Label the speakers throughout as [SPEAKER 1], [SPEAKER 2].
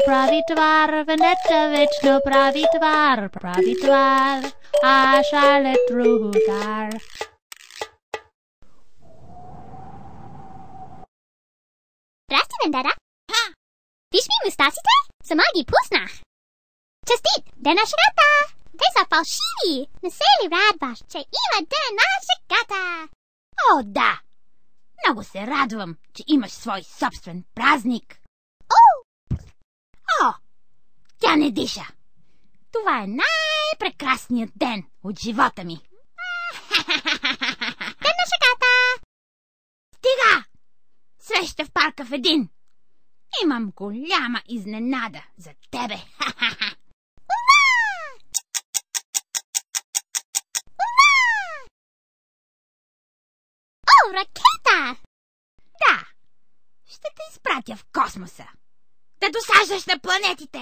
[SPEAKER 1] Pravi tvar, Venetta večno pravi tvar, a šale drugar.
[SPEAKER 2] Zdrasti, Vendetta. Viš mi mustasite? Samagi pusnah. Častit, den naša gata. Te са фалшиви. Не се ли радваш, че има ден наша гата?
[SPEAKER 3] О, да! Много се радвам, че имаш свой собствен празник. О, тя не диша. Това е най-прекрасният ден от живота ми.
[SPEAKER 2] Ден наша гата.
[SPEAKER 3] Стига! Среща в парка в един. Имам голяма изненада за тебе.
[SPEAKER 2] О, ракета!
[SPEAKER 3] Да, ще те изпратя в космоса. Да досаждаш на планетите.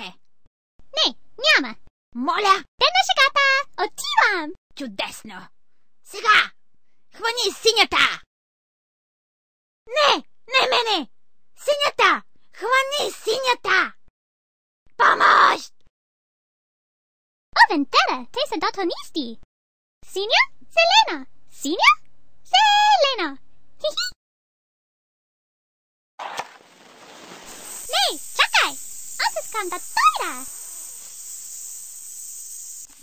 [SPEAKER 2] Не, няма.
[SPEAKER 3] Моля.
[SPEAKER 2] Ден наша гата. Отивам.
[SPEAKER 3] Чудесно. Сега, хвани синята. Не мене. Синята. Хвани синята. Помощ!
[SPEAKER 2] О, Vendetta, те са датонисти. Синя, зелена. Синя, зелена. Хи-хи. Не, чакай. Аз искам да дойда.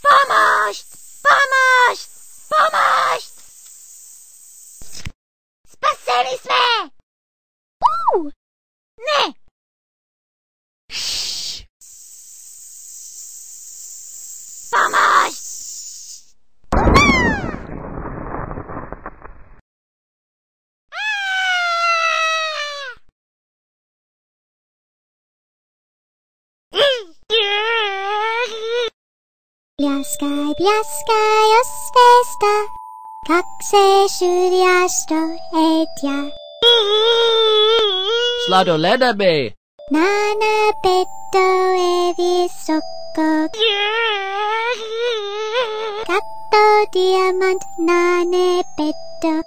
[SPEAKER 3] Помощ! Помощ! Помощ! Спасени сме! Не! Помощ!
[SPEAKER 2] Пляскай, пляскай, освеста, как се чудящо е тя.
[SPEAKER 4] Sladoleda бе!
[SPEAKER 2] На небето е високо, както диамант на небето.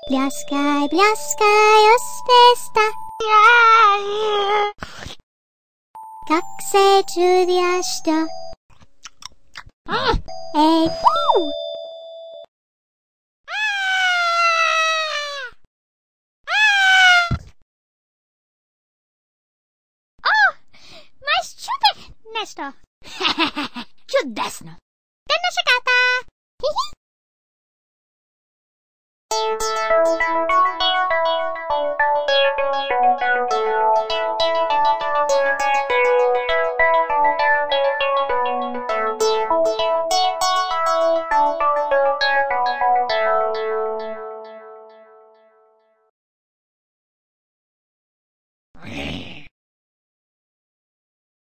[SPEAKER 2] Пляскай, пляскай, освеста, как се чудящо е. Май счупих нещо.
[SPEAKER 3] Чудесно!
[SPEAKER 2] Ден на шегата! Хи-хи!